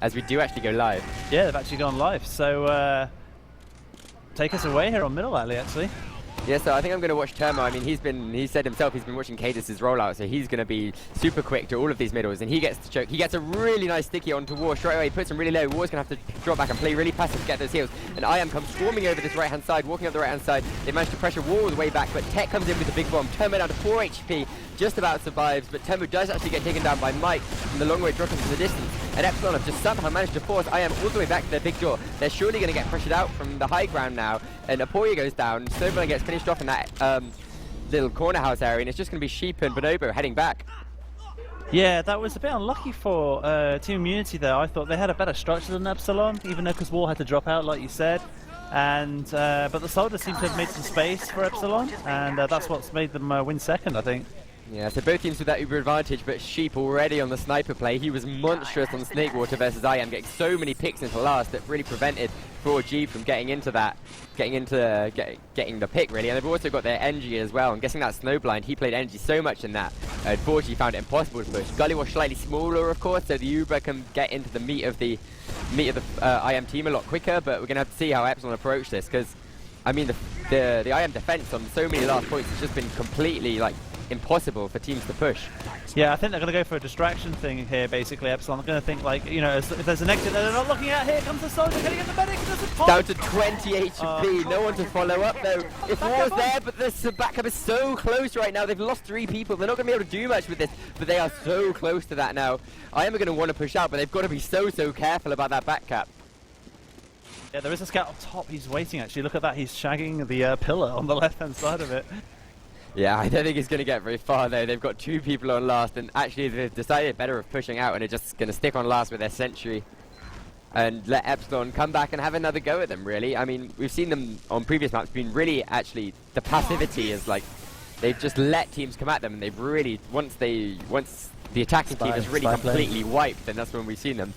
as we do actually go live. Yeah, they've actually gone live. So take us away here on Middle Alley, actually. Yeah, so I think I'm going to watch Termo. I mean, he said himself he's been watching Cadis's rollout, so he's going to be super quick to all of these middles, and he gets to choke. He gets a really nice sticky onto War straight away. He puts him really low. War's going to have to drop back and play really passive to get those heals. And IM comes swarming over this right-hand side, walking up the right-hand side. They manage to pressure War all the way back, but Tech comes in with a big bomb. Termo down to 4 HP, just about survives, but Termo does actually get taken down by Mike from the long way dropping from the distance. And Epsilon have just somehow managed to force IM all the way back to their big door. They're surely going to get pressured out from the high ground now, and Aporia goes down. Snowball gets finished off in that little corner house area, and it's just going to be Sheep and Bonobo heading back. Yeah, that was a bit unlucky for Team Immunity there. I thought they had a better structure than Epsilon, even though because War had to drop out, like you said. And but the soldiers seem to have made some space for Epsilon, and that's what's made them win second, I think. Yeah, so both teams with that uber advantage, but Sheep already on the sniper play. He was monstrous on Snakewater versus IM, getting so many picks into last that really prevented 4G from getting into that, getting the pick really. And they've also got their NG as well. I'm guessing that Snowblind, he played NG so much in that, 4G found it impossible to push. Gully was slightly smaller, of course, so the Uber can get into the meat of the IM team a lot quicker. But we're gonna have to see how Epsilon approach this, because I mean the IM defense on so many last points has just been completely like impossible for teams to push. Yeah, I think they're going to go for a distraction thing here, basically. Epsilon are going to think, like, you know, if there's an exit that they're not looking at, here comes the soldier, can he get the medic? Down to 20 HP, no one to follow up though. If War's there, but the backup is so close right now. They've lost 3 people. They're not going to be able to do much with this, but they are so close to that now. I am going to want to push out, but they've got to be so careful about that back cap. Yeah, there is a scout up top. He's waiting, actually. Look at that. He's shagging the pillar on the left-hand side of it. Yeah, I don't think he's going to get very far though. They've got 2 people on last, and actually they've decided better of pushing out and are just going to stick on last with their sentry and let Epsilon come back and have another go at them, really. I mean, we've seen them on previous maps being really, actually, the passivity is like, they've just let teams come at them, and they've really, once the attacking team is really completely wiped, then that's when we've seen them.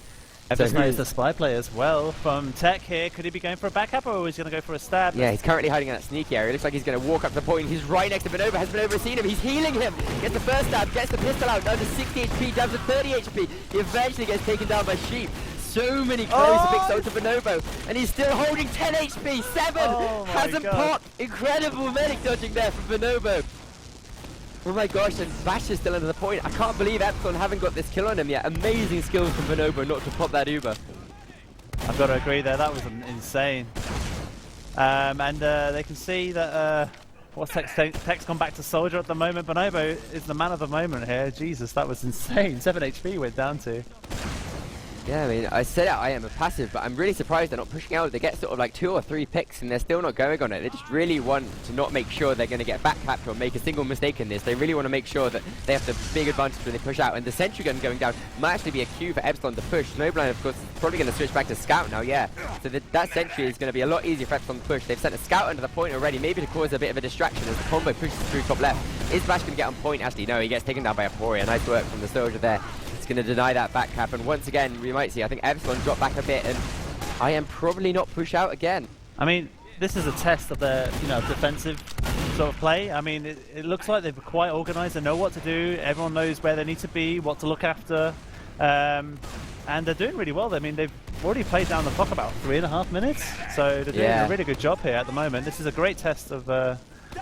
Evans knows the spy play as well from Tech here. Could he be going for a backup, or is he going to go for a stab? Yeah, he's currently hiding in that sneaky area. Looks like he's going to walk up to the point. He's right next to Bonobo. Has Bonobo seen him? He's healing him. Gets the first stab, gets the pistol out, down to 60 HP, down to 30 HP. He eventually gets taken down by Sheep. So many close picks out to Bonobo, and he's still holding 10 HP. 7 hasn't popped. Incredible medic dodging there from Bonobo. Oh my gosh, and Bash is still under the point. I can't believe Epsilon haven't got this kill on him yet. Amazing skills from Bonobo not to pop that Uber. I've got to agree there, that was insane. And they can see that Tech's gone back to Soldier at the moment. Bonobo is the man of the moment here. Jesus, that was insane. 7 HP went down to. Yeah, I mean, I said I am a passive, but I'm really surprised they're not pushing out. They get sort of like 2 or 3 picks and they're still not going on it. They just really want to not make sure they're going to get backcapped or make a single mistake in this. They really want to make sure that they have the big advantage when they push out. And the sentry gun going down might actually be a cue for Epsilon to push. Snowblind, of course, is probably going to switch back to Scout now, yeah. So that sentry is going to be a lot easier for Epsilon to push. They've sent a Scout under the point already, maybe to cause a bit of a distraction as the combo pushes through top left. Is Bash going to get on point? Actually, no, he gets taken down by Aporia. Nice work from the soldier there. It's going to deny that back cap, and once again we might see, I think Epsilon drop back a bit, and I am probably not push out again. I mean, this is a test of their, you know, defensive sort of play. I mean, it looks like they're quite organised. They know what to do. Everyone knows where they need to be, what to look after, and they're doing really well. I mean, they've already played down the clock about 3.5 minutes, so they're doing a really good job here at the moment. This is a great test of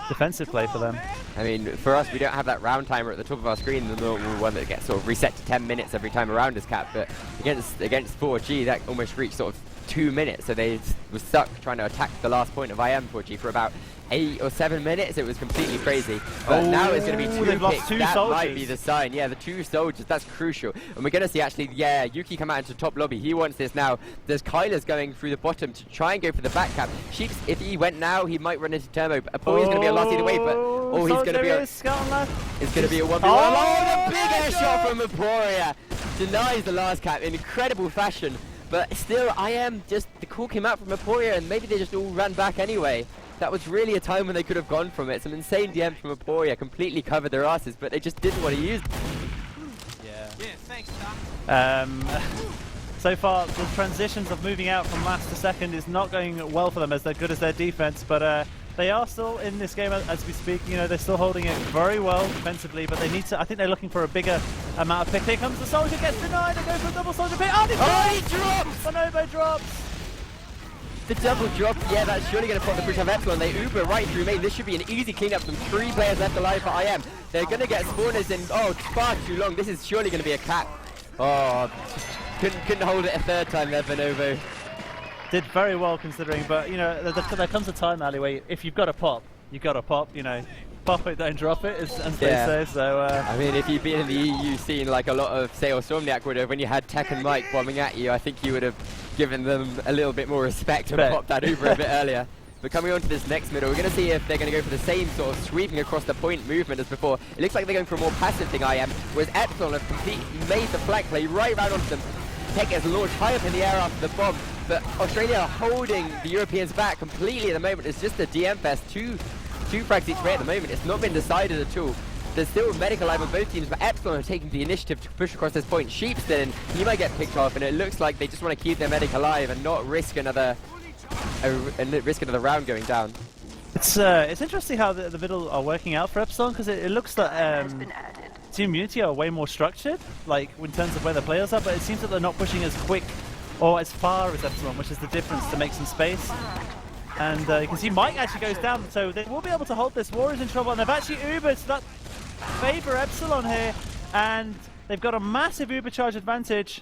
defensive play for them. I mean, for us, we don't have that round timer at the top of our screen, the normal one that gets sort of reset to 10 minutes every time a round is capped, but against 4G, that almost reached sort of 2 minutes, so they were stuck trying to attack the last point of IM 4G for about 8 or 7 minutes. It was completely crazy. But now it's going to be 2 picks. That soldiers. Might be the sign. Yeah, the 2 soldiers. That's crucial. And we're going to see actually, yeah, Yuki come out into top lobby. He wants this now. There's Kyler's going through the bottom to try and go for the back cap. Sheeps, if he went now, he might run into Turbo. Apollo's going to be a loss either way, but he's going to be a... It's going to be a 1v1. Oh, the big air shot from Aporia. Denies the last cap in incredible fashion. But still, the call came out from Aporia, and maybe they just all ran back anyway. That was really a time when they could have gone from it. Some insane DMs from Aporia completely covered their asses, but they just didn't want to use them. Yeah, thanks, Tom. So far, the transitions of moving out from last to second is not going well for them as they're good as their defense, but They are still in this game as we speak. You know, they're still holding it very well defensively, but they need to. I think they're looking for a bigger amount of pick. Here comes the soldier, gets denied, and goes for a double soldier pick. Oh, he drops! Bonobo drops. The double drop, yeah, that's surely going to put the push of Epsilon. They Uber right through main. This should be an easy cleanup from 3 players left alive for IM. They're going to get spawners in, far too long. This is surely going to be a cap. Oh, couldn't hold it a third time there, Bonobo. Did very well considering, but you know, there comes a time, Ali, where if you've got to pop, you've got to pop, you know. Pop it, don't drop it, as they say. So, I mean, if you'd been in the EU scene like a lot of, say, or Stormniak would have, when you had Tech and Mike bombing at you, I think you would have given them a little bit more respect and popped that Uber a bit earlier. But coming on to this next middle, we're going to see if they're going to go for the same sort of sweeping across the point movement as before. It looks like they're going for a more passive thing, IM, whereas Epsilon have completely made the flank play right round onto them. Tech gets launched high up in the air after the bomb, but Australia are holding the Europeans back completely at the moment. It's just a DM fest, two frags each way at the moment. It's not been decided at all. There's still medical alive on both teams, but Epsilon are taking the initiative to push across this point. Sheepston, he might get picked off, and it looks like they just want to keep their medic alive and not risk another round going down. It's interesting how the middle are working out for Epsilon, because it looks that Team Unity are way more structured, like in terms of where the players are, but it seems that they're not pushing as quick or as far as Epsilon, which is the difference to make some space. And you can see Mike actually goes down, so they will be able to hold this. War is in trouble, and they've actually Ubered, so that favour Epsilon here, and they've got a massive Uber charge advantage.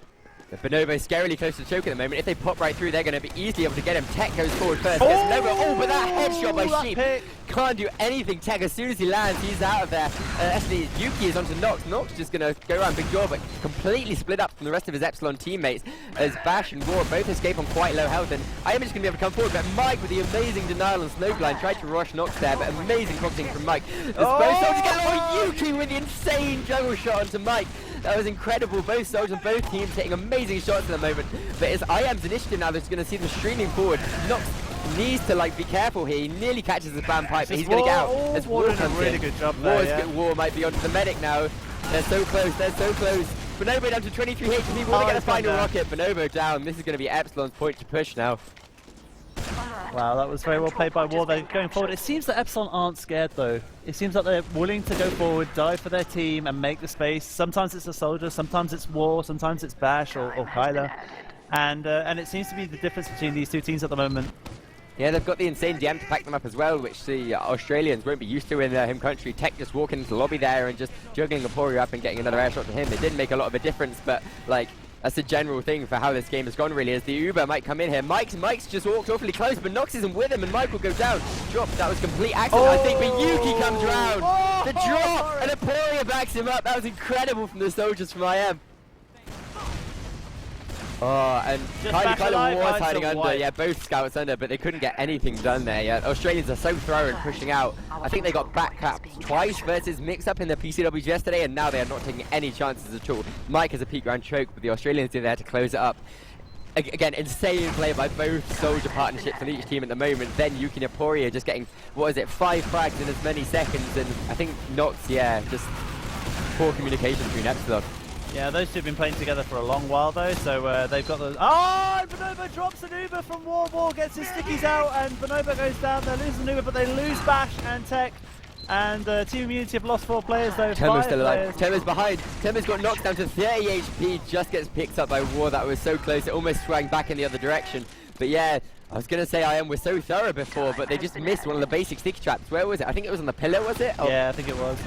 Bonobo scarily close to the choke at the moment. If they pop right through, they're going to be easily able to get him. Tech goes forward first. Gets Bonobo. But that headshot by Sheep can't do anything. Tech, as soon as he lands, he's out of there. Actually, Yuki is onto Nox. Nox just going to go around Big Jaw, but completely split up from the rest of his Epsilon teammates as Bash and War both escape on quite low health. And I am just going to be able to come forward, but Mike with the amazing denial on Snowblind tried to rush Nox there, but amazing proxying from Mike. Both soldiers get Yuki with the insane juggle shot onto Mike. That was incredible. Both soldiers on both teams hitting amazing shots at the moment. But it's IM's initiative now that's going to see them streaming forward. Nox needs to be careful here. He nearly catches the spam pipe, but he's going to get out. As War comes in. Really good job there, War might be onto the medic now. They're so close. Bonobo down to 23 HP. Will they get a final rocket? Bonobo down. This is going to be Epsilon's point to push now. Wow, that was very well played by War. They're going forward. It seems that Epsilon aren't scared though. It seems that they're willing to go forward, dive for their team and make the space. Sometimes it's a soldier, sometimes it's War, sometimes it's Bash or Kyler. And it seems to be the difference between these two teams at the moment. Yeah, they've got the insane DM to back them up as well, which the Australians won't be used to in their home country. Tech just walking into the lobby there and just juggling Aporia up and getting another air shot to him. It didn't make a lot of a difference, but that's the general thing for how this game has gone, really, as the Uber might come in here. Mike's just walked awfully close, but Nox isn't with him, and Mike will go down. Drop, that was complete accident, I think, but Yuki comes round. The drop, and Aporia backs him up. That was incredible from the soldiers from IM. And Kyler was hiding under. Yeah, both scouts under, but they couldn't get anything done there yet. Australians are so thorough and pushing out. I think they got backcapped twice versus mix-up in the PCWs yesterday, and now they are not taking any chances at all. Mike has a peak round choke, but the Australians are there to close it up. Again, insane play by both soldier partnerships on each team at the moment. Then Yuki and Aporia just getting, 5 frags in as many seconds, and I think Nox, just poor communication between Epsilon. Yeah, those two have been playing together for a long while though, so they've got the... Oh, and Bonobo drops an Uber from War. War gets his stickies out, and Bonobo goes down. They lose an Uber, but they lose Bash and Tech. And Team Unity have lost 4 players though. Temu's still alive. Temu's behind. Temu's got knocked down to 30 HP, just gets picked up by War. That was so close, it almost swung back in the other direction. But yeah, I was going to say IM was so thorough before, but they just missed one of the basic sticky traps. Where was it? I think it was on the pillar, was it? Yeah, I think it was.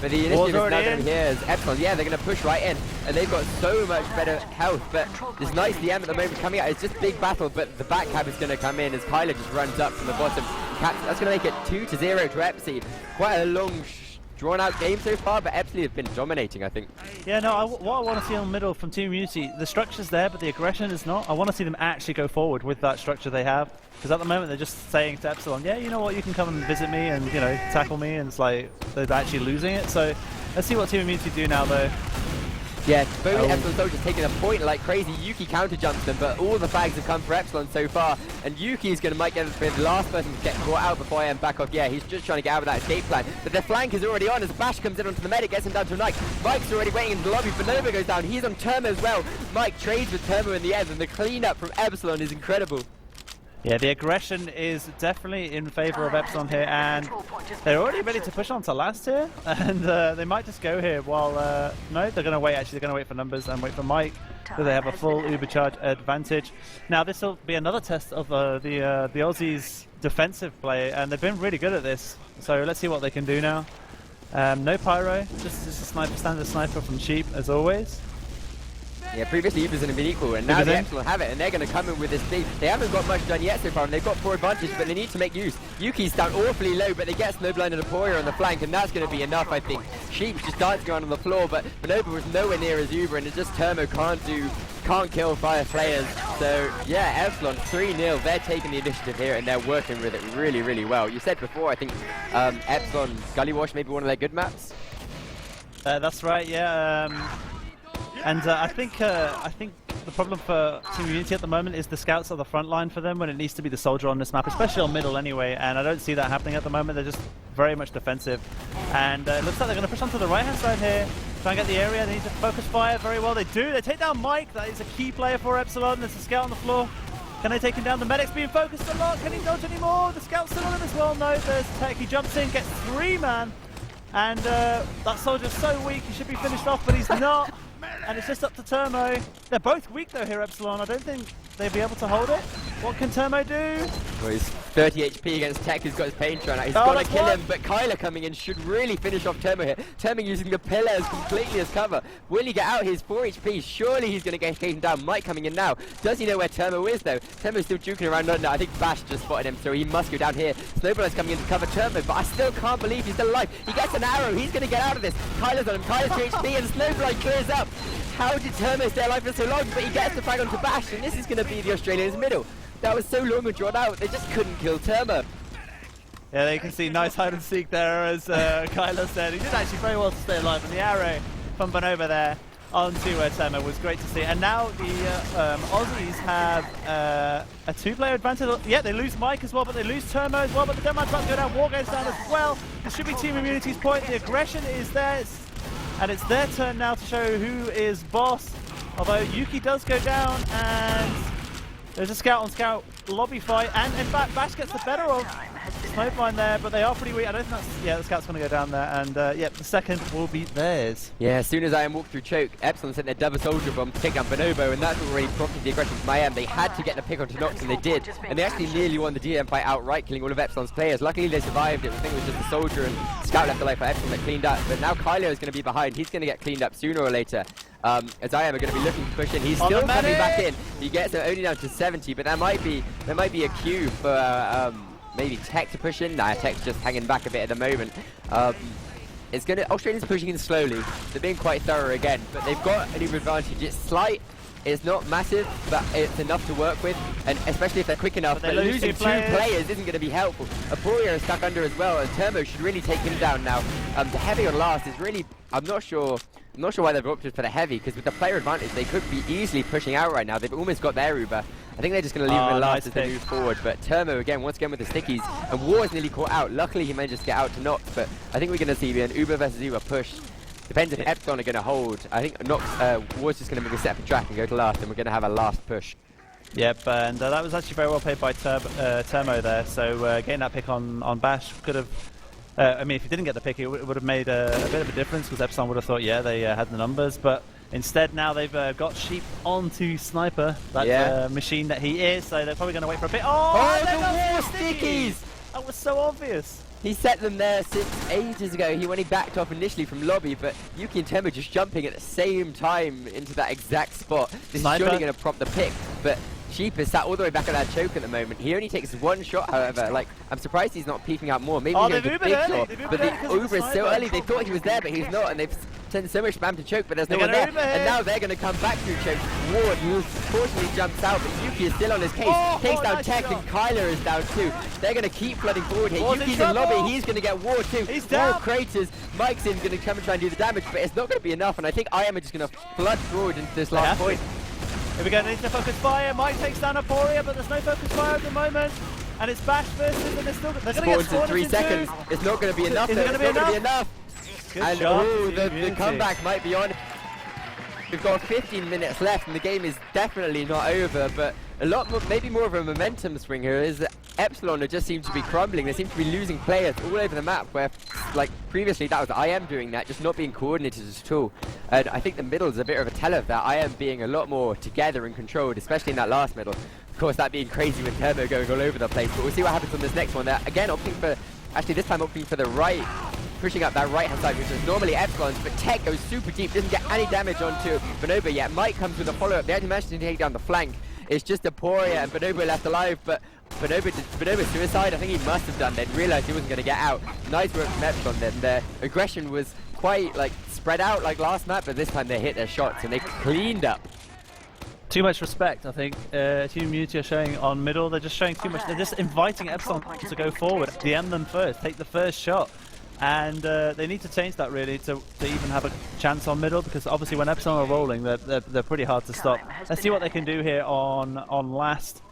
But the initiative is now going to be here as Epsilon. Yeah, they're going to push right in, and they've got so much better health. But this nice DM at the moment coming out. It's just big battle, but the back cab is going to come in as Kyler just runs up from the bottom. That's going to make it 2-0 to Epsi. Quite a long, drawn-out game so far, but Epsi have been dominating, I think. Yeah, no, what I want to see in the middle from Team Unity, the structure's there, but the aggression is not. I want to see them actually go forward with that structure they have. Because at the moment they're just saying to Epsilon, yeah, you know what, you can come and visit me and, tackle me, and it's like they're actually losing it. So let's see what Team Unity do now, though. Yeah, both Epsilon soldiers taking a point like crazy. Yuki counter jumps them, but all the frags have come for Epsilon so far. And Yuki's might get the last person to get caught out before I am back off. Yeah, he's just trying to get out of that escape plan. But their flank is already on as Bash comes in onto the medic, gets him down to a Mike. Mike's already waiting in the lobby. Bonobo goes down. He's on Termo as well. Mike trades with Termo in the end, and the cleanup from Epsilon is incredible. Yeah, the aggression is definitely in favor of Epsilon here, and they're already ready to push on to last here, and they might just go here while, no, they're going to wait, actually, they're going to wait for numbers and wait for Mike, so they have a full Ubercharge advantage. Now, this will be another test of the Aussies' defensive play, and they've been really good at this, so let's see what they can do now. No pyro, just a sniper, standard sniper from Sheep, as always. Yeah, previously Ubers have been equal, and now the Epsilon have it, and they're going to come in with this big. They haven't got much done yet so far, and they've got 4 advantage, but they need to make use. Yuki's down awfully low, but they get Snowblind and Aporia on the flank, and that's going to be enough, I think. Sheep's just dancing around on the floor, but Bonobo was nowhere near as Uber, and it's just Termo can't kill 5 players. So yeah, Epsilon 3-0. They're taking the initiative here, and they're working with it really, really well. You said before, I think Epsilon Gully Wash may be one of their good maps. That's right. Yeah. And I think the problem for Team Unity at the moment is the scouts are the front line for them when it needs to be the soldier on this map, especially on middle anyway, and I don't see that happening at the moment. They're just very much defensive. And it looks like they're going to push onto the right-hand side here, try and get the area. They need to focus fire very well. They do. They take down Mike. That is a key player for Epsilon. There's a scout on the floor. Can they take him down? The medic's being focused a lot. Can he dodge anymore? The scout's still on him as well. No, there's Tech. He jumps in, gets 3-man. And that soldier's so weak, he should be finished off, but he's not. And it's just up to Termo. They're both weak though here, Epsilon. I don't think they'll be able to hold it. What can Termo do? Well, he's 30 HP against Tech, who's got his pain shot. He's got to kill him, but Kyler coming in should really finish off Termo here. Termo using the pillars completely as cover. Will he get out? He's 4 HP. Surely he's going to get taken down. Mike coming in now. Does he know where Termo is though? Termo's still juking around under. I think Bash just spotted him, so he must go down here. Snowball's coming in to cover Termo, but I still can't believe he's still alive. He gets an arrow. He's going to get out of this. Kyler's on him. Kyler's 2 HP, and Snowball clears up. How did Termo stay alive for so long? But he gets the frag onto Bash, and this is going to be the Australians' middle. That was so long and drawn out, they just couldn't kill Termo. Yeah, they can see nice hide and seek there, as Kyler said. He did actually very well to stay alive, and the arrow from Bonobo there onto Termo was great to see. And now the Aussies have a 2-player advantage. Yeah, they lose Mike as well, but they lose Termo as well, but the Deadman's about to go down. War goes down as well. This should be Team Immunity's point. The aggression is there, and it's their turn now to show who is boss. Although Yuki does go down, and there's a scout-on-scout lobby fight, and in fact Bash gets the better of Snowblind there, but they are pretty weak. I don't think that's... Yeah, the scout's going to go down there, and yeah, the second will be theirs. Yeah, as soon as I am walked through choke, Epsilon sent their double soldier bomb to take down Bonobo, and that's what really prompted the aggression from IM. They had to get the pick onto Nox, and they did, and they actually nearly won the DM fight outright, killing all of Epsilon's players. Luckily they survived it. I think it was just the soldier and scout left alive for Epsilon that cleaned up, but now Kylo is going to be behind. He's going to get cleaned up sooner or later. As I am going to be looking to push in. He's still coming back in. He gets it only down to 70, but that might be a cue for maybe Tech to push in. Nah, Tech's just hanging back a bit at the moment. Australians are pushing in slowly. They're being quite thorough again, but they've got an advantage. It's slight. It's not massive, but it's enough to work with, and especially if they're quick enough. But losing 2 players isn't going to be helpful. Aporia is stuck under as well, and Termo should really take him down now. The heavy on last is really... I'm not sure why they've opted for the heavy, because with the player advantage, they could be easily pushing out right now. They've almost got their Uber. I think they're just going to leave him in last as they move forward. But Termo, once again with the stickies, and War is nearly caught out. Luckily, he managed to get out to Nox, but I think we're going to see an Uber versus Uber push. Depends if Epsilon are going to hold. I think Nox War's just going to move a separate track and go to last, and we're going to have a last push. Yep, and that was actually very well played by Termo there. So getting that pick on Bash could have... I mean, if he didn't get the pick, it would have made a bit of a difference, because Epsilon would have thought, yeah, they had the numbers. But instead, now they've got Sheep onto Sniper, that machine that he is. So they're probably going to wait for a bit. Oh, the War stickies! That was so obvious. He set them there ages ago. When he backed off initially from lobby, but Yuki and Termo just jumping at the same time into that exact spot. This is surely going to prompt the pick, but Sheep is sat all the way back at that choke at the moment. He only takes 1 shot, however. Like, I'm surprised he's not peeking out more. Maybe he's going to big shot, but the Uber is so early. They thought he was there, but he's not, and they've sent so much spam to choke, but there's no one there. And now they're going to come back through choke. Ward, who fortunately jumps out, but Yuki is still on his case. Takes down Tech, and Kyler is down too. They're going to keep flooding forward here. Yuki's in lobby. He's going to get Ward too. He's down. War craters. Mike's in, going to come and try and do the damage, but it's not going to be enough, and I think IM are just going to flood forward into this last point. Here we go, they need to focus fire. Mike takes down Aporia, but there's no focus fire at the moment. And it's Bash versus, and they're going to get spawned in 3 seconds. It's not going to be enough. Is it going to be enough? Good and shot. The comeback might be on. we've got 15 minutes left and the game is definitely not over, but a lot more, maybe more of a momentum swing here is that Epsilon just seem to be crumbling. They seem to be losing players all over the map, where like previously that was IM doing that, just not being coordinated at all. And I think the middle is a bit of a tell of that, IM being a lot more together and controlled, especially in that last middle. Of course, that being crazy with Turbo going all over the place, but we'll see what happens on this next one. They're again opting for, actually this time opting for the right, pushing up that right hand side, which is normally Epsilon's, but Tech goes super deep, doesn't get any damage onto Bonobo yet. Mike comes with a follow-up. They actually managed to take down the flank. It's just Aporia and Bonobo left alive, but Bonobo suicide, I think he must have done. They'd realized he wasn't going to get out. Nice work from Epsilon then. Their aggression was quite like spread out like last map, but this time they hit their shots and they cleaned up. Too much respect, I think. Team Immunity are showing on middle. They're just showing too much. They're just inviting Epsilon to go forward, DM them first, take the first shot. And they need to change that really to even have a chance on middle, because obviously when Epsilon are rolling, they're pretty hard to stop. Let's see what they can do here on last.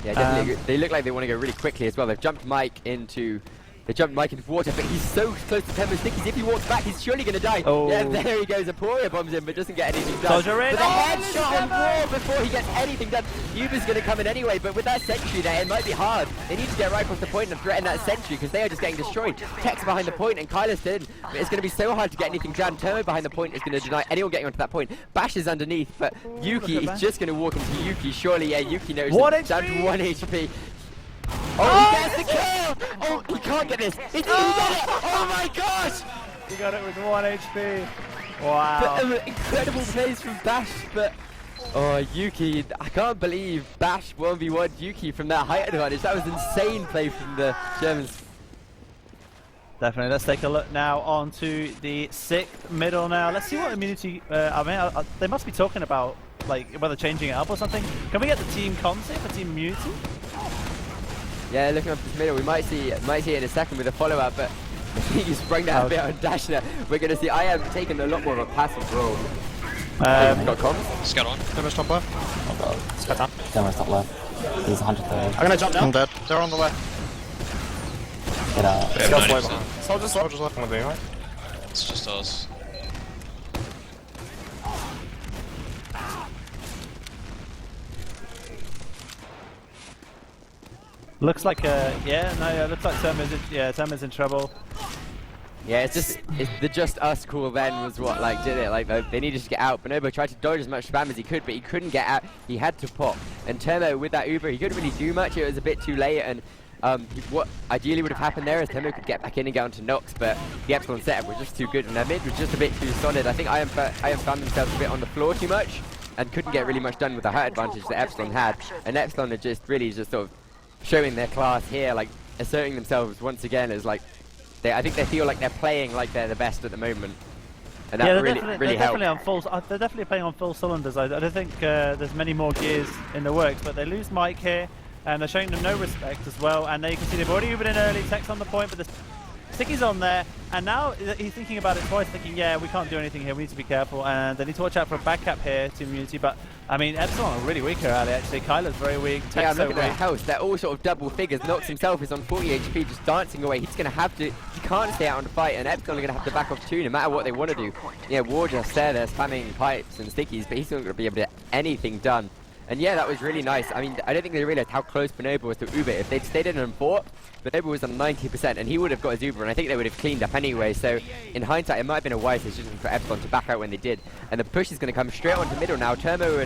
Yeah, definitely. They look like they want to go really quickly as well. They've jumped Mike into water, but he's so close to Tembo Stickies. If he walks back, he's surely going to die. Oh. Yeah, there he goes. Aporia bombs him, but doesn't get anything done. Soldier in. But the headshot on War before he gets anything done. Uber's going to come in anyway, but with that sentry there, it might be hard. They need to get right across the point and threaten that sentry, because they are just getting destroyed. Tech's behind the point and Kyla's in, but it's going to be so hard to get anything done. Turbo behind the point is going to deny anyone getting onto that point. Bash is underneath, but Yuki is just going to walk into Yuki. Surely, yeah, Yuki knows down to 1 HP. Oh, he gets the kill! Oh, he can't get this! He got it! Oh my gosh! He got it with 1 HP. Wow. But, incredible plays from Bash, but... Oh, Yuki, I can't believe Bash 1v1 Yuki from that height advantage. That was insane play from the Germans. Definitely. Let's take a look now onto the 6th middle now. Let's see what Immunity... they must be talking about, like, whether changing it up or something. Can we get the team comms here for Team Immunity? Yeah, looking up this middle, we might see it in a second with a follow-up, but I think he sprung down a bit on Dashner. We're going to see IM taking a lot more of a passive role. Got comms? Scout on. Demo's top left. Oh god. Scout down. Demo's top left. He's 130. I'm gonna jump down. I'm dead. They're on the left. Get out. Scout's way behind. Soldiers left on the B, right? It's just us. Looks like it looks like Terma's in trouble. Yeah, it's the just us call then was what like did it. Like they needed to get out. Bonobo tried to dodge as much spam as he could, but he couldn't get out. He had to pop. And Termo with that Uber, he couldn't really do much. It was a bit too late. And what ideally would have happened there is Termo could get back in and get onto Nox, but the Epsilon setup was just too good, and their mid was just a bit too solid. I think IM found themselves a bit on the floor too much, and couldn't get really much done with the height advantage that Epsilon had. And Epsilon are just really just sort of showing their class here, like asserting themselves once again as like I think they feel like they're playing like they're the best at the moment, and that really helps. They're definitely playing on full cylinders. I don't think there's many more gears in the works, but they lose Mike here, and they're showing them no respect as well. And there you can see they've already Ubered in early, Tech's on the point, but the Sticky's on there, and now he's thinking about it twice, thinking, yeah, we can't do anything here, we need to be careful, and they need to watch out for a back cap here, Team Immunity. But I mean, Epsilon are really weak here early, actually. Kyla's very weak, Tech's yeah, I'm so looking at weak. their health, they're all sort of double figures. Nox himself is on 40 HP, just dancing away. He's going to have to, he can't stay out on the fight, and Epsilon are going to have to back off too, no matter what they want to do. Yeah, War just there, spamming pipes and stickies, but he's not going to be able to get anything done. And yeah, that was really nice. I mean, I don't think they realized how close Bonobo was to Uber. If they'd stayed in and fought, Bonobo was on 90%, and he would have got his Uber, and I think they would have cleaned up anyway. So, in hindsight, it might have been a wise decision for Epsilon to back out when they did. And the push is going to come straight onto middle now. Turbo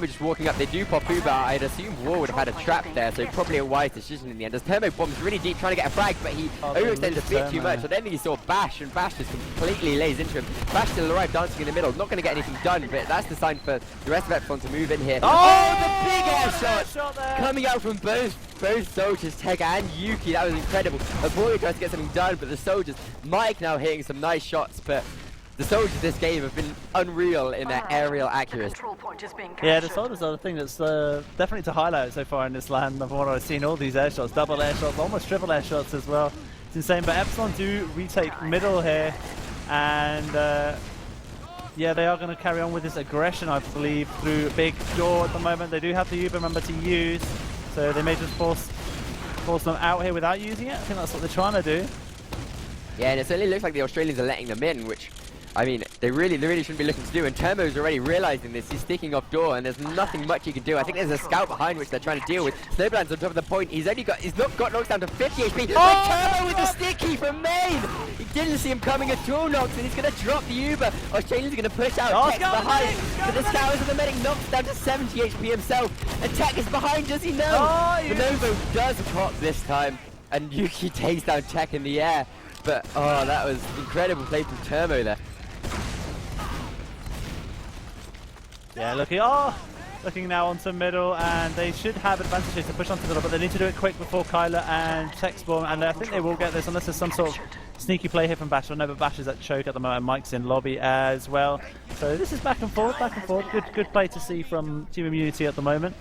just walking up. They do pop Uber. I'd assume War would have had a trap there, so probably a wise decision in the end. As Turbo bombs really deep, trying to get a frag, but he overextends a bit too much. I don't think he saw Bash, and Bash just completely lays into him. Bash still arrived dancing in the middle, not going to get anything done, but that's the sign for the rest of Epsilon to move in here. Oh, the big air shot coming out from both soldiers, Tech and Yuki. That was incredible. Aporia tries to get something done, but the soldiers, Mike now hitting some nice shots, but the soldiers this game have been unreal in their aerial accuracy. Yeah, the soldiers are the thing that's definitely to highlight so far in this land. From what I've seen, all these air shots, double air shots, almost triple air shots as well. It's insane, but Epsilon do retake middle here, and yeah, they are going to carry on with this aggression, I believe, through big door at the moment. They do have the Uber member to use, so they may just force them out here without using it. I think that's what they're trying to do. Yeah, and it certainly looks like the Australians are letting them in, which I mean, they really shouldn't be looking to do, and Termo's already realizing this. He's sticking off door, and there's nothing much he can do. I think there's a scout behind which they're trying to deal with. Snowblind's on top of the point. He's got knocks down to 50 HP. But Termo with the sticky from main! He didn't see him coming at all, Nox, and he's going to drop the Uber. Australians are going to push out Tech behind. But the scout is in the medic, knocks down to 70 HP himself. And Tech is behind, does he know? Bonobo does pop this time, and Yuki takes down Tech in the air. But, oh, that was incredible play from Termo there. Yeah, looking now onto middle, and they should have advantages to push onto middle, but they need to do it quick before Kyler and Tech spawn, and I think they will get this unless there's some sort of sneaky play here from Bash. I know, but Bash is at choke at the moment, Mike's in lobby as well. So this is back and forth. Good play to see from Team Immunity at the moment.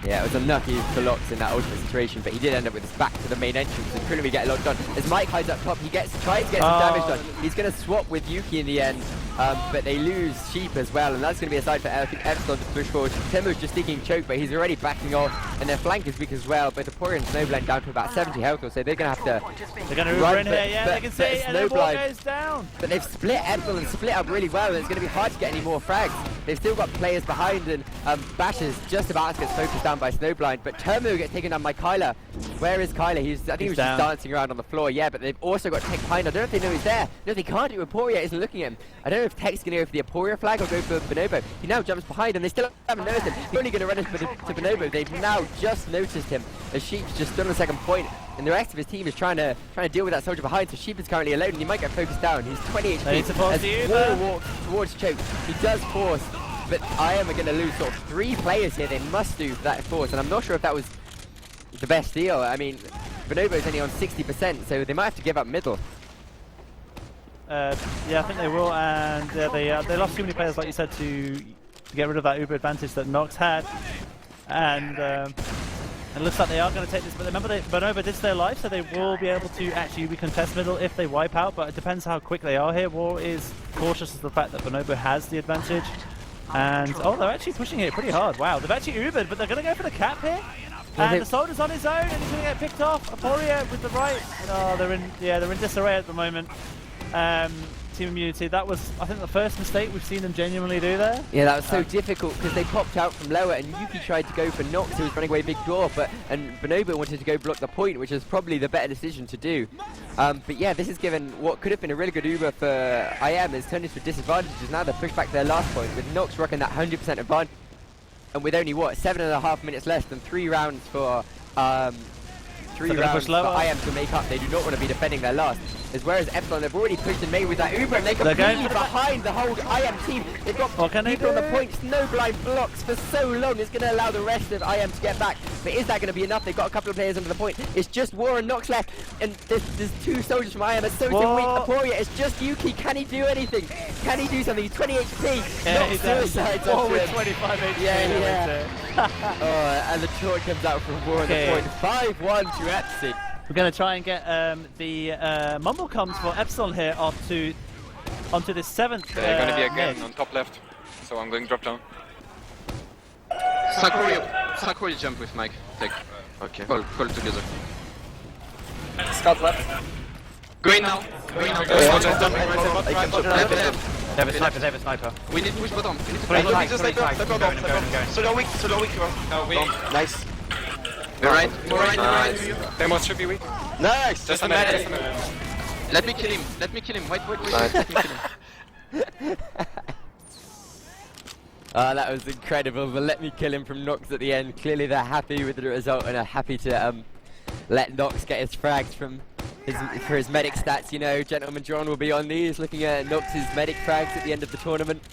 Yeah, it was unlucky for Lox in that ultimate situation, but he did end up with his back to the main entrance and couldn't really get a lot done. As Mike hides up top, he tries to get some damage done. He's going to swap with Yuki in the end, but they lose Sheep as well, and that's going to be a side for Epsilon to push forward. Temu's just sneaking choke, but he's already backing off, and their flank is weak as well. But the Poirier and Snowblind down to about 70 health, so they're going to have to. They're going to Uber in here, yeah, they can see, and the ball goes down. But they've split Epsilon and split up really well, and it's going to be hard to get any more frags. They've still got players behind, and Bash is just about to get focused down by Snowblind, but Termo gets taken down by Kyler. Where is Kyler? I think he was just dancing around on the floor, yeah, but they've also got Tech behind. I don't know if they know he's there. No, they can't do it. Aporia isn't looking at him. I don't know if Tech's going to go for the Aporia flag or go for Bonobo. He now jumps behind, and they still haven't noticed him. He's only going to run into Bonobo. They've now just noticed him, as Sheep's just stood on the second point, and the rest of his team is trying to deal with that soldier behind, so Sheep is currently alone, and he might get focused down. He's 20 HP. As Water walks towards choke, he does force, but I am going to lose sort of 3 players here. They must do for that force, and I'm not sure if that was the best deal. I mean, Bonobo is only on 60%, so they might have to give up middle. Yeah, I think they will, and they lost too many players, like you said, to get rid of that Uber advantage that Nox had, and it looks like they are going to take this. But remember, Bonobo did stay alive, so they will be able to actually contest middle if they wipe out. But it depends how quick they are here. War is cautious of the fact that Bonobo has the advantage, and they're actually pushing it pretty hard. Wow, they've actually Ubered, but they're going to go for the cap here. And the soldier's on his own, and he's going to get picked off. Aporia with the right. Oh, they're in disarray at the moment. Team Immunity, that was, I think, the first mistake we've seen them genuinely do there. Yeah, that was so difficult because they popped out from lower, and Yuki tried to go for Nox, who was running away big door, and Bonobo wanted to go block the point, which is probably the better decision to do. But yeah, this has given what could have been a really good Uber for IM has turned into disadvantages. Now they're pushed back to their last point with Nox rocking that 100% advantage, and with only 7.5 minutes left and 3 rounds for IM to make up. They do not want to be defending their last. Whereas Epsilon have already pushed in May with that Uber, and they're completely behind the whole IM team. They've got people on the point. Snowblind blocks for so long. It's going to allow the rest of IM to get back. But is that going to be enough? They've got a couple of players under the point. It's just War and Nox left, and there's 2 soldiers from IM. It's so weak. Aporia, it's just Yuki. Can he do anything? Can he do something? He's 20 HP. Yeah, Not suicides off with 25 HP. Yeah. And the torch comes out from War on the point. 5-1 to Epsi. We're going to try and get the Mumble comes for Epsilon here onto this 7th. They're going to be again on top left, so I'm going drop down. Sakura jump with Mike. Take. Okay. Call together. Scout left. Going now. They have a sniper. We need to push bottom. We need to push bottom. So weak. Nice. We're right. Demos should be weak. Nice. Just a minute. Let me kill him. Wait. Let me kill him. That was incredible, but let me kill him from Nox at the end. Clearly they're happy with the result and are happy to let Nox get his frags for his medic stats. You know, Gentleman John will be on these, looking at Nox's medic frags at the end of the tournament.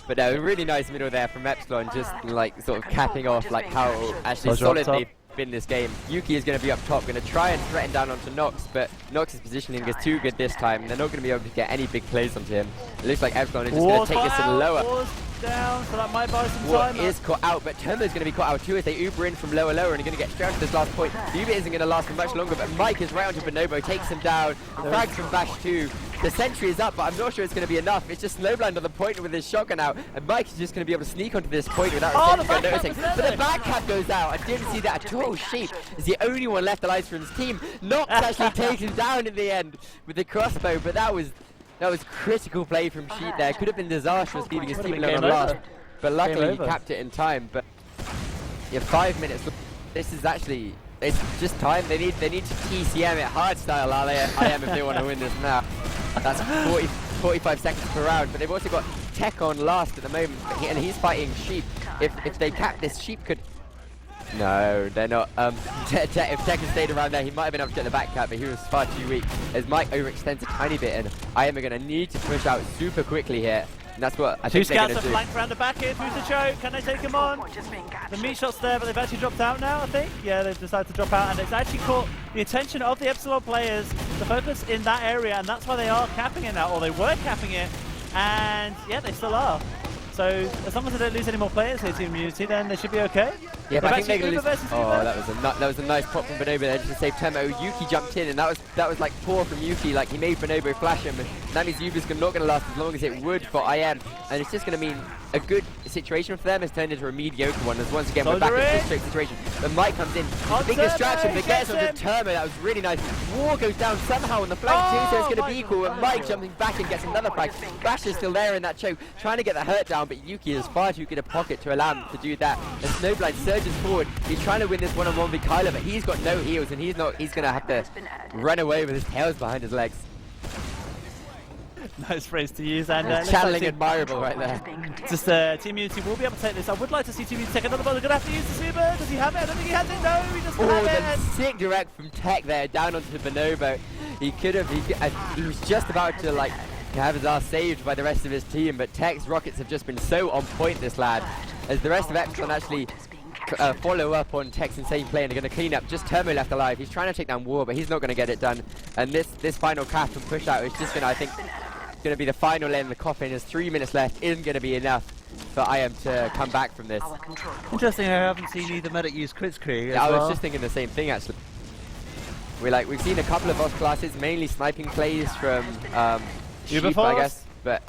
But no, really nice middle there from Epsilon, just like sort of capping off like how actually solid they've been this game. Yuki is going to be up top, going to try and threaten down onto Nox, but Nox's positioning is too good this time. They're not going to be able to get any big plays onto him. It looks like Epsilon is just going to take this in lower. Down, so that might buy some What time. is caught out, but Termo is going to be caught out too as they Uber in from lower and are going to get straight onto this last point. The Uber isn't going to last for much longer, but Mike is right onto Bonobo, takes him down, and frags from Bash 2. The sentry is up, but I'm not sure it's going to be enough. It's just Snowblind on the point with his shotgun out, and Mike is just going to be able to sneak onto this point without a sentry noticing. But the back cap goes out. I didn't see that at all. Sheep is the only one left alive from his team. Nox actually takes him down in the end with the crossbow, but that was That was critical play from Sheep there. Could have been disastrous leaving his team alone Game on last. over. But luckily he over. capped it in time. But yeah, 5 minutes. This is actually, it's just time. They need to TCM it hard style I am if they want to win this now. That's 45 seconds per round. But they've also got Tech on last at the moment, and he's fighting Sheep. If they cap this, Sheep could. No, they're not. If Tech had stayed around there, he might have been able to get the back cap, but he was far too weak. As Mike overextends a tiny bit, and I am going to need to push out super quickly here. And that's what I think they're going to do. 2 scouts are flanked around the back here through the choke. Can they take him on? The meat shot's there, but they've actually dropped out now, I think. Yeah, they've decided to drop out, and it's actually caught the attention of the Epsilon players to focus in that area, and that's why they are capping it now, or they were capping it, and yeah, they still are. So as long as they don't lose any more players here, Team Unity, then they should be okay. Yeah, but I think they're going to lose. Uber. Oh, that was a nice pop from Bonobo there just to save Temo. Yuki jumped in, and that was like poor from Yuki. Like he made Bonobo flash him, and that means Uber's not going to last as long as it would for IM, and it's just going to mean a good situation for them has turned into a mediocre one. As once again we're back in this choke situation. But Mike comes in, big distraction, but gets onto Turbo. That was really nice. War goes down somehow on the flank too, so it's going to be equal. And Mike jumping back and gets another flag. Bash is still there in that choke, trying to get the hurt down, but Yuki is far too good a pocket to allow him to do that. And Snowblind surges forward. He's trying to win this one-on-one with Kyler, but he's got no heals, and he's going to have to run away with his tails behind his legs. Nice phrase to use, and channeling admirable right there. Just Team Unity will be able to take this. I would like to see Team Unity take another ball. They're going to have to use the super. Does he have it? I don't think he has it. No, he doesn't have it. The sick direct from Tech there down onto Bonobo. He was just about to like have his ass saved by the rest of his team, but Tech's rockets have just been so on point this lad. As the rest of Epsilon actually follow up on Tech's insane play, and they're going to clean up. Just Termo left alive. He's trying to take down War, but he's not going to get it done. And this final cap and push out is just going to, I think, going to be the final nail in the coffin. There's 3 minutes left. Isn't going to be enough for IM to come back from this. Interesting, I haven't seen either medic use Kritzkrieg. I was just thinking the same thing actually. We've seen a couple of boss classes, mainly sniping plays from Sheep, I guess, but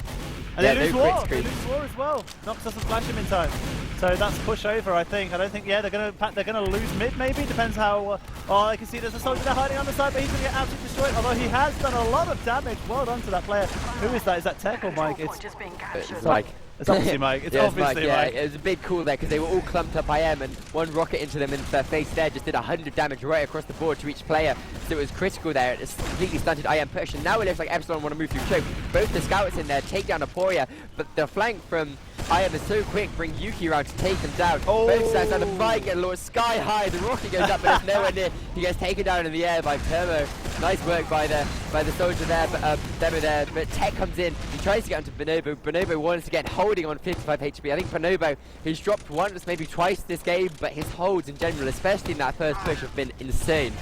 and yeah, they lose no War. They Kritzkrieg. lose War as well. Nox doesn't flash him in time, so that's push over. I think. I don't think. Yeah, they're gonna lose mid. Maybe depends how. Oh, I can see there's a soldier there hiding on the side, but he's gonna get absolutely destroyed. Although he has done a lot of damage. Well done to that player. Who is that? Is that Tech or Mike? It's Mike. It's obviously Mike. It's obviously Mike. Yeah, it was a big call there because they were all clumped up IM, and one rocket into them in their face there just did 100 damage right across the board to each player. So it was critical there. It's completely stunted IM push, and now it looks like Epsilon want to move through choke. Both the scouts in there take down Aporia, but the flank from IM is so quick, bring Yuki around to take them down. Oh. Both sides on the fight get lowered sky high. The rocket goes up, but it's nowhere near. He gets taken down in the air by Termo. Nice work by the soldier there, but Demo there. But Tech comes in. He tries to get onto Bonobo. Bonobo wants to get holding on 55 HP. I think Bonobo, who's dropped once, maybe twice this game, but his holds in general, especially in that first push, have been insane.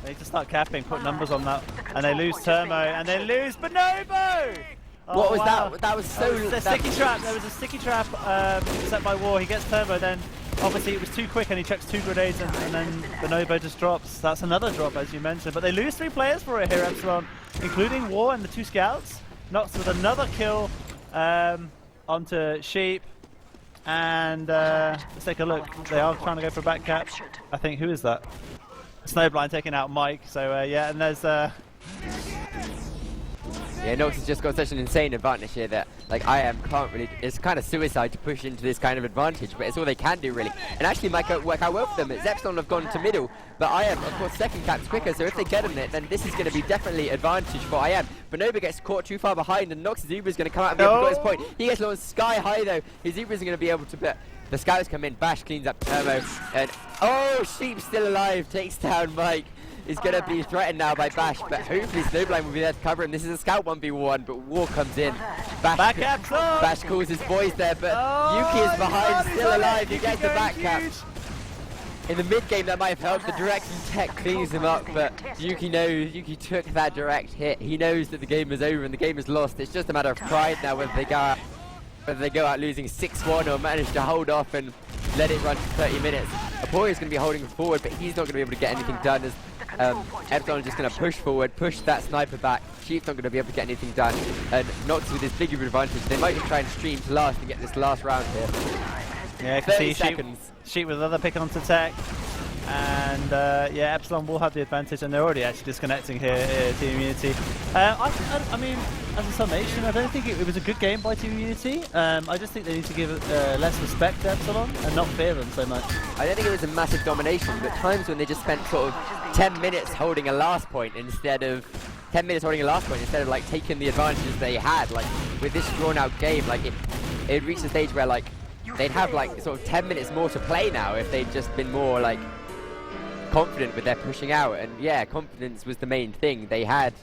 They need to start capping, put numbers on that, and they lose Termo, and they lose Bonobo. Oh, what was wow. that? That was so... There was a sticky trap. There was a sticky trap set by War. He gets Turbo, then obviously it was too quick and he chucks 2 grenades and then Bonobo just drops. That's another drop, as you mentioned. But they lose 3 players for it here, Epsilon, including War and the 2 scouts. Nox with another kill onto Sheep. And let's take a look. They are trying to go for a back cap. I think, who is that? Snowblind taking out Mike. So yeah, and there's... Yeah, Nox has just got such an insane advantage here that, like, IM can't really... It's kind of suicide to push into this kind of advantage, but it's all they can do, really. And actually might work out well for them. It's Epsilon have gone to middle, but IM, of course, second cap's quicker, so if they get on it, then this is going to be definitely advantage for IM. Bonobo gets caught too far behind, and Nox's Uber is going to come out and be able to get his point. He gets launched sky high, though. His Uber isn't going to be able to... But the scouts come in, Bash cleans up Turbo, and... Oh, Sheep's still alive, takes down Mike. Is going to be threatened now by Bash, but hopefully Snowblind will be there to cover him. This is a scout 1v1, but War comes in. Bash calls his boys there, but Yuki is behind, still alive. He gets the back cap. In the mid game, that might have helped. The direct and Tech cleans him up, but Yuki knows. Yuki took that direct hit. He knows that the game is over and the game is lost. It's just a matter of pride now whether they go out losing 6-1 or manage to hold off and let it run for 30 minutes. Aporia is going to be holding forward, but he's not going to be able to get anything done as Epsilon is just going to push forward, push that sniper back. Sheep's not going to be able to get anything done, and Nox with his bigger advantage. They might just try and stream to last and get this last round here. Yeah, I can see Sheep with another pick onto Tech. And yeah, Epsilon will have the advantage, and they're already actually disconnecting here, Team Immunity. I mean, as a summation, I don't think it was a good game by Team Immunity. I just think they need to give less respect to Epsilon and not fear them so much. I don't think it was a massive domination, but times when they just spent sort of 10 minutes holding a last point instead of like taking the advantages they had. Like with this drawn-out game, like it reached a stage where like they'd have like sort of 10 minutes more to play now if they'd just been more like confident with their pushing out. And yeah, confidence was the main thing. They had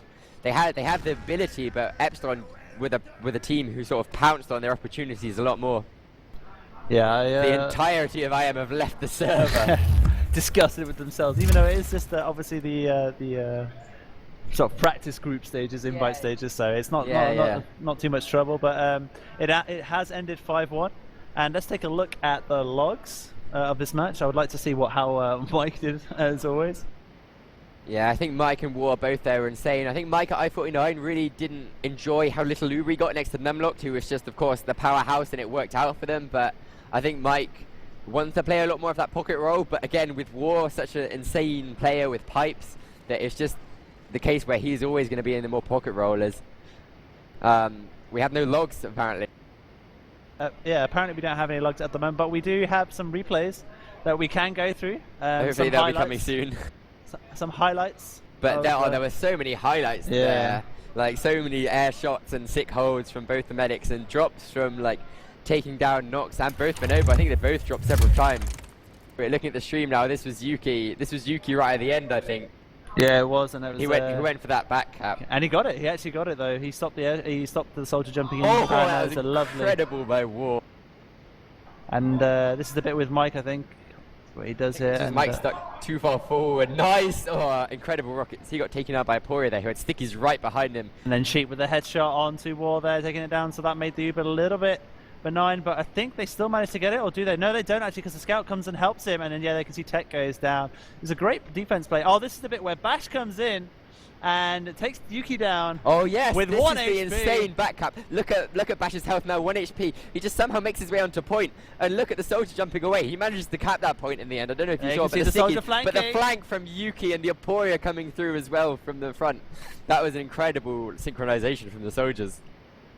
the ability, but Epsilon with a team who sort of pounced on their opportunities a lot more. Yeah, the entirety of IM have left the server. Disgusted with themselves, even though it is just obviously the sort of practice group stages, invite stages, so it's not too much trouble. But it has ended 5-1, and let's take a look at the logs of this match. I would like to see how Mike did, as always. Yeah, I think Mike and War both there were insane. I think Mike at i49 really didn't enjoy how little Uri got next to Numlocked, who was just, of course, the powerhouse, and it worked out for them. But I think Mike wants to play a lot more of that pocket role. But again, with War, such an insane player with pipes, that it's just the case where he's always going to be in the more pocket role. As we have no logs, apparently. Yeah, apparently we don't have any logs at the moment, but we do have some replays that we can go through. Hopefully they'll be coming soon. Some highlights. But there were so many highlights there. Like so many air shots and sick holds from both the medics, and drops from like taking down Nox and both Bonobo. I think they both dropped several times. We're looking at the stream now. This was Yuki. This was Yuki right at the end, I think. Yeah, it was, and it was. He went for that back cap, and he got it. He actually got it though. He stopped the soldier jumping in. Oh, that was lovely. Incredible by War. And this is the bit with Mike, I think. What he does here. And Mike stuck too far forward. Nice! Oh, incredible rockets. He got taken out by Aporia there, who had stickies right behind him. And then Sheep with a headshot onto War there, taking it down. So that made the Uber a little bit benign, but I think they still managed to get it, or do they? No, they don't actually, because the scout comes and helps him, and then yeah, they can see Tech goes down. It's a great defense play. Oh, this is the bit where Bash comes in and takes Yuki down. Oh yes, with this 1 is HP. The insane back cap. Look at Bash's health now, 1 HP. He just somehow makes his way onto point, and look at the soldier jumping away. He manages to cap that point in the end. I don't know if you saw, but the flank from Yuki and the Aporia coming through as well from the front. That was an incredible synchronization from the soldiers.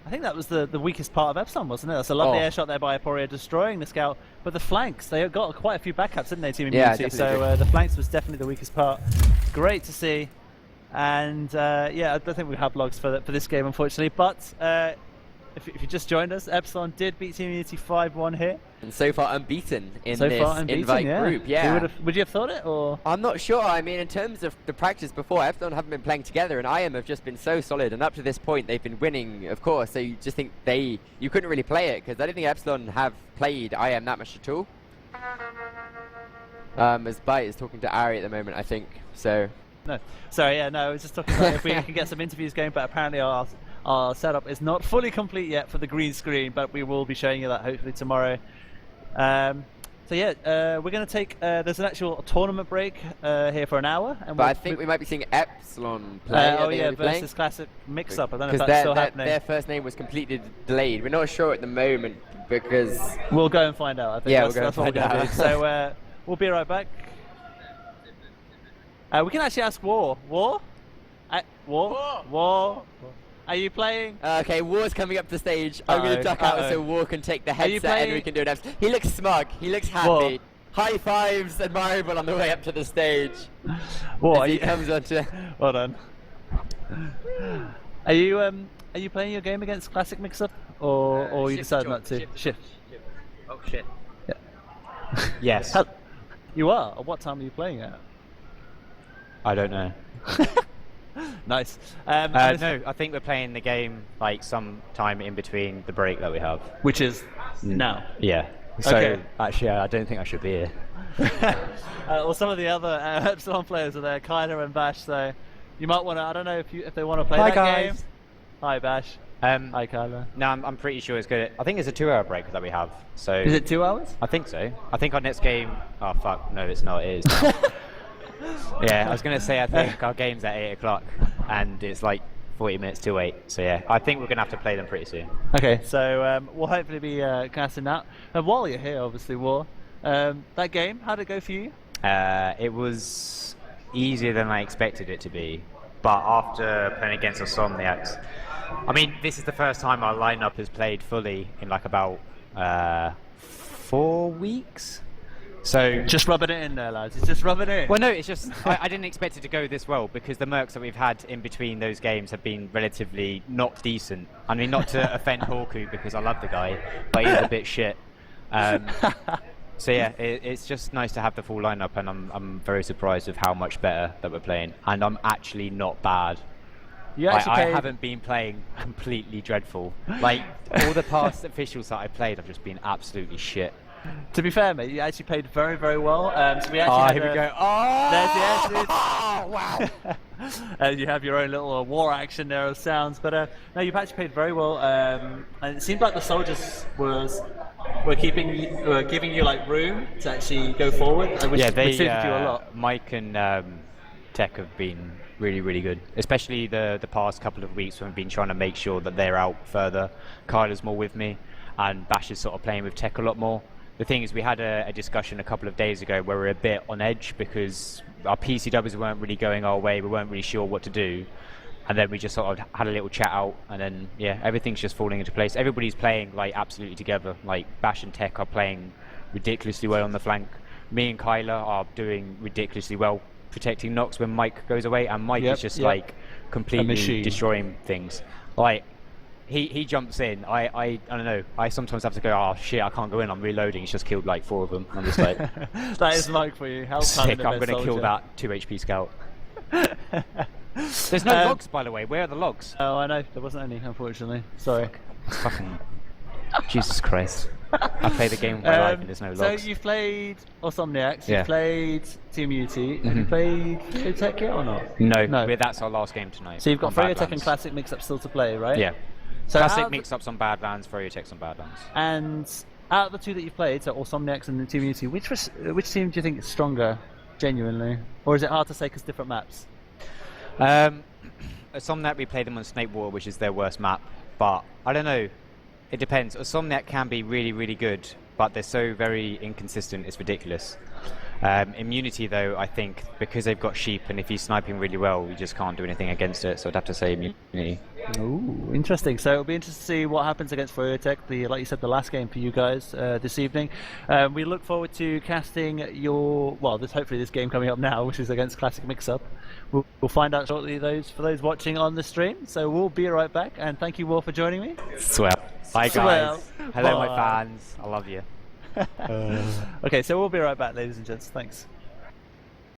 I think that was the weakest part of Epsilon, wasn't it? That's a lovely air shot there by Aporia, destroying the scout. But the flanks, they got quite a few backups, didn't they, Team Immunity? So the flanks was definitely the weakest part. Great to see. And yeah, I don't think we have logs for this game, unfortunately. But if you just joined us, Epsilon did beat Team Immunity 5-1 here. And so far unbeaten in this invite group. Yeah. Would you have thought it, or? I'm not sure. I mean, in terms of the practice before, Epsilon haven't been playing together, and IM have just been so solid. And up to this point, they've been winning, of course. So you just think you couldn't really play it, because I don't think Epsilon have played IM that much at all. As Byte is talking to Ari at the moment, I think. So. No, sorry, yeah, no, I was just talking about if we can get some interviews going, but apparently our setup is not fully complete yet for the green screen, but we will be showing you that hopefully tomorrow. So yeah, we're going to take, there's an actual tournament break here for an hour. And but I think we might be seeing Epsilon play. Oh yeah, versus Classic Mix-Up. I don't know if that's still happening. Their first name was completely delayed. We're not sure at the moment because... We'll go and find out, I think. Yeah, that's what we're going to do. So we'll be right back. We can actually ask War. War? War? Are you playing? Okay, War's coming up to the stage. I'm going to duck out so War can take the headset and we can do it. He looks smug. He looks happy. War. High fives, admirable on the way up to the stage. War, he comes on to... Hold on. Are you playing your game against Classic Mix-Up, or you decided not to? Shift. Oh shit. Yeah. Yes. You are? What time are you playing at? I don't know. Nice. No, I think we're playing the game like some time in between the break that we have. Which is now? Yeah. So actually, I don't think I should be here. Well, some of the other Epsilon players are there, Kyler and Bash. So you might want to. I don't know if they want to play that game. Hi Bash. Hi Kyler. No, I'm pretty sure it's good. I think it's a 2-hour break that we have. So is it 2 hours? I think so. I think our next game. Oh fuck! No, it's not. It is not. Yeah, I was going to say I think our game's at 8 o'clock and it's like 40 minutes to 8. So yeah, I think we're going to have to play them pretty soon. Okay, so we'll hopefully be casting that. And while you're here, obviously, War, that game, how did it go for you? It was easier than I expected it to be, but after playing against Insomniacs, I mean, this is the first time our lineup has played fully in like about 4 weeks. So Just rubbing it in there, lads. It's just rubbing it in. well, no, it's just I didn't expect it to go this well because the mercs that we've had in between those games have been relatively not decent. I mean, not to offend Hawku because I love the guy, but he's a bit shit. So yeah, it's just nice to have the full lineup, and I'm very surprised with how much better that we're playing, and I'm actually not bad. You I actually played... haven't been playing completely dreadful. Like all the past officials that I played, I've just been absolutely shit. To be fair, mate, you actually played very, very well. So we actually Here we go. Oh, There's the exit. Oh, wow. And you have your own little war action there of sounds, but no, you've actually played very well. And it seemed like the soldiers were giving you like room to actually go forward, which suited you a lot. Mike and Tech have been really, really good, especially the past couple of weeks when we've been trying to make sure that they're out further. Kyler's more with me, and Bash is sort of playing with Tech a lot more. The thing is, we had a discussion a couple of days ago where we were a bit on edge because our PCWs weren't really going our way. We weren't really sure what to do. And then we just sort of had a little chat out, and then, yeah, everything's just falling into place. Everybody's playing, like, absolutely together. Like, Bash and Tech are playing ridiculously well on the flank. Me and Kyler are doing ridiculously well protecting Nox when Mike goes away, and Mike is just, like, completely destroying things. Like, he jumps in. I don't know. I sometimes have to go, oh shit, I can't go in. I'm reloading. He's just killed like 4 of them. I'm just like, that is Mike for you. Sick. I'm going to kill that 2 HP scout. There's no logs, by the way. Where are the logs? Oh, I know. There wasn't any, unfortunately. Sorry. Fucking Jesus Christ. I play the game of my life and there's no logs. So you've played Insomniacs, Yeah. you've played Team Unity, have you played Froyotech yet or not? No. That's our last game tonight. So you've got on Froyotech and Badlands. Classic mix-up still to play, right? Yeah. So Classic mix-ups on Badlands, Froyotech's on Badlands. And out of the 2 that you've played, so Insomniacs and Team Unity, which team do you think is stronger, genuinely? Or is it hard to say because different maps? Insomniac, we play them on Snakewater, which is their worst map, but I don't know. It depends. Insomniac can be really, really good, but they're so very inconsistent, it's ridiculous. Immunity, though, I think, because they've got sheep, and if he's sniping really well, you just can't do anything against it, so I'd have to say Immunity. Ooh, interesting. So it'll be interesting to see what happens against Froyotech, like you said, the last game for you guys this evening. We look forward to casting hopefully this game coming up now, which is against Classic Mix-Up. We'll find out shortly for those watching on the stream. So we'll be right back, and thank you all for joining me. Swell. Bye, guys. Swell. Hello, Bye. my fans. I love you. Okay, so we'll be right back, ladies and gents. Thanks.